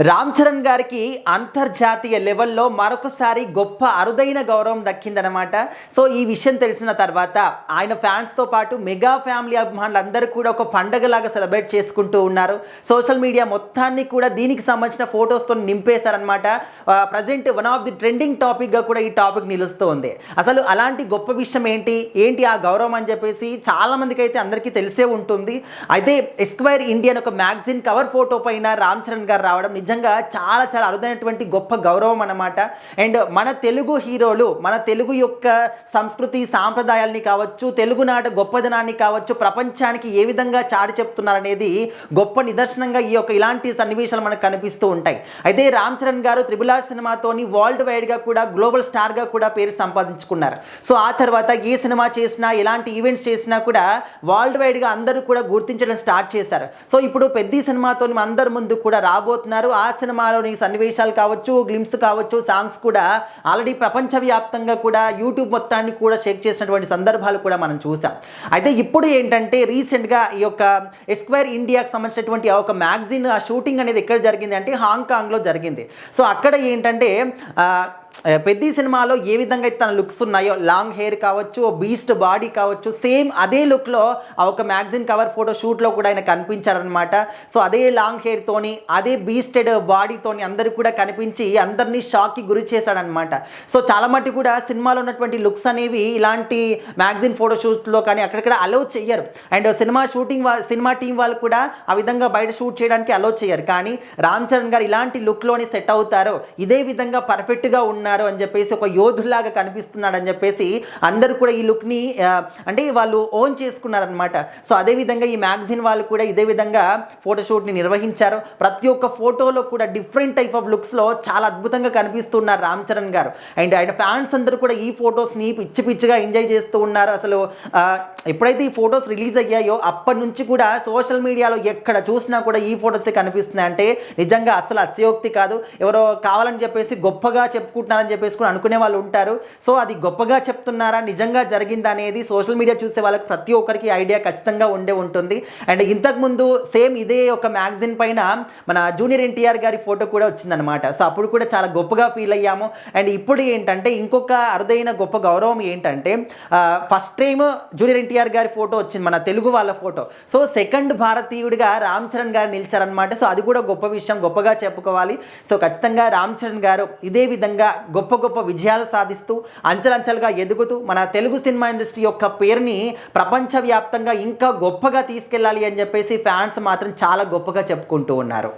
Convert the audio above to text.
రామ్ చరణ్ గారికి అంతర్జాతీయ లెవెల్లో మరొకసారి గొప్ప అరుదైన గౌరవం దక్కిందనమాట. సో ఈ విషయం తెలిసిన తర్వాత ఆయన ఫ్యాన్స్తో పాటు మెగా ఫ్యామిలీ అభిమానులు అందరూ కూడా ఒక పండగలాగా సెలబ్రేట్ చేసుకుంటూ ఉన్నారు. సోషల్ మీడియా మొత్తాన్ని కూడా దీనికి సంబంధించిన ఫొటోస్తో నింపేశారనమాట. Present one of the trending టాపిక్గా కూడా ఈ టాపిక్ నిలుస్తూ ఉంది. అసలు అలాంటి గొప్ప విషయం ఏంటి ఆ గౌరవం అని చెప్పేసి చాలామందికి అయితే అందరికీ తెలిసే ఉంటుంది. అయితే ఎస్క్వైర్ ఇండియా ఒక మ్యాగజైన్ కవర్ ఫోటో పైన రామ్ చరణ్ గారు రావడం నిజంగా చాలా చాలా అరుదైనటువంటి గొప్ప గౌరవం అన్నమాట. అండ్ మన తెలుగు హీరోలు మన తెలుగు యొక్క సంస్కృతి సాంప్రదాయాల్ని కావచ్చు, తెలుగునాట గొప్పదనాన్ని కావచ్చు, ప్రపంచానికి ఏ విధంగా చాటి చెప్తున్నారనేది గొప్ప నిదర్శనంగా ఇలాంటి సన్నివేశాలు మనకు కనిపిస్తూ ఉంటాయి. అయితే రామ్ చరణ్ గారు RRR సినిమాతోని వరల్డ్ వైడ్గా కూడా గ్లోబల్ స్టార్గా కూడా పేరు సంపాదించుకున్నారు. సో ఆ తర్వాత ఏ సినిమా చేసినా ఎలాంటి ఈవెంట్స్ చేసినా కూడా వరల్డ్ వైడ్గా అందరూ కూడా గుర్తించడం స్టార్ట్ చేశారు. సో ఇప్పుడు పెద్ద సినిమాతో అందరి ముందు కూడా రాబోతున్నారు. ఆ సినిమాలోని సన్నివేశాలు కావచ్చు, గ్లిమ్స్ కావచ్చు, సాంగ్స్ కూడా ఆల్రెడీ ప్రపంచవ్యాప్తంగా కూడా యూట్యూబ్ మొత్తాన్ని కూడా షేక్ చేసినటువంటి సందర్భాలు కూడా మనం చూసాం. అయితే ఇప్పుడు ఏంటంటే రీసెంట్గా ఈ యొక్క ఎస్క్వైర్ ఇండియాకి సంబంధించినటువంటి ఒక మ్యాగజైన్ ఆ షూటింగ్ అనేది ఎక్కడ జరిగింది అంటే హాంకాంగ్లో జరిగింది. సో అక్కడ ఏంటంటే పెద్ద సినిమాలో ఏ విధంగా అయితే తన లుక్స్ ఉన్నాయో, లాంగ్ హెయిర్ కావచ్చు, బీస్ట్ బాడీ కావచ్చు, సేమ్ అదే లుక్లో ఆ ఒక మ్యాగజైన్ కవర్ ఫోటో షూట్లో కూడా ఆయన కనిపించారనమాట. సో అదే లాంగ్ హెయిర్తోని, అదే బీస్టెడ్ బాడీతోని అందరూ కూడా కనిపించి అందరినీ షాక్కి గురి చేశాడనమాట. సో చాలా మట్టి కూడా సినిమాలో ఉన్నటువంటి లుక్స్ అనేవి ఇలాంటి మ్యాగజైన్ ఫోటో షూట్లో కానీ అక్కడక్కడ అలౌ చెయ్యరు. అండ్ సినిమా టీం వాళ్ళు కూడా ఆ విధంగా బయట షూట్ చేయడానికి అలౌ చేయరు. కానీ రామ్ చరణ్ గారు ఇలాంటి లుక్లోని సెట్ అవుతారో, ఇదే విధంగా పర్ఫెక్ట్గా ఉన్నారు అని చెప్పేసి, ఒక యోధులాగా కనిపిస్తున్నాడు అని చెప్పేసి అందరూ కూడా ఈ లుక్ని అంటే వాళ్ళు ఓన్ చేసుకున్నారనమాట. సో అదేవిధంగా ఈ మ్యాగజైన్ వాళ్ళు కూడా ఇదే విధంగా ఫోటోషూట్ని నిర్వహించారు. ప్రతి ఒక్క ఫోటోలో కూడా డిఫరెంట్ టైప్ ఆఫ్ లుక్స్లో చాలా అద్భుతంగా కనిపిస్తున్నారు రామ్ చరణ్ గారు. అండ్ ఆయన ఫ్యాన్స్ అందరూ కూడా ఈ ఫొటోస్ని పిచ్చి పిచ్చిగా ఎంజాయ్ చేస్తూ ఉన్నారు. అసలు ఎప్పుడైతే ఈ ఫొటోస్ రిలీజ్ అయ్యాయో అప్పటి నుంచి కూడా సోషల్ మీడియాలో ఎక్కడ చూసినా కూడా ఈ ఫొటోసే కనిపిస్తున్నాయి. అంటే నిజంగా అసలు అతిశయోక్తి కాదు. ఎవరో కావాలని చెప్పేసి గొప్పగా చెప్పుకుంటున్నారని చెప్పేసి కూడా అనుకునే వాళ్ళు ఉంటారు. సో అది గొప్పగా చెప్తున్నారా, నిజంగా జరిగిందా అనేది సోషల్ మీడియా చూసే వాళ్ళకి ప్రతి ఒక్కరికి ఐడియా ఖచ్చితంగా ఉంటుంది. అండ్ ఇంతకుముందు సేమ్ ఇదే ఒక మ్యాగజైన్ పైన మన జూనియర్ ఎన్టీఆర్ గారి ఫోటో కూడా వచ్చిందనమాట. సో అప్పుడు కూడా చాలా గొప్పగా ఫీల్ అయ్యాము. అండ్ ఇప్పుడు ఏంటంటే ఇంకొక అరుదైన గొప్ప గౌరవం ఏంటంటే ఫస్ట్ టైం జూనియర్ ఎన్టీఆర్ గారి ఫోటో వచ్చింది, మన తెలుగు వాళ్ళ ఫోటో. సో సెకండ్ భారతీయుడిగా రామ్ చరణ్ గారు నిలిచారనమాట. సో అది కూడా గొప్ప విషయం, గొప్పగా చెప్పుకోవాలి. సో ఖచ్చితంగా రామ్ చరణ్ గారు ఇదే విధంగా గొప్ప గొప్ప విజయాలు సాధిస్తూ అంచెలంచెలుగా ఎదుగుతూ మన తెలుగు సినిమా ఇండస్ట్రీ యొక్క పేరుని ప్రపంచవ్యాప్తంగా ఇంకా గొప్పగా తీసుకెళ్ళాలి అని చెప్పేసి ఫ్యాన్స్ మాత్రం చాలా గొప్పగా చెప్పుకుంటూ ఉన్నారు.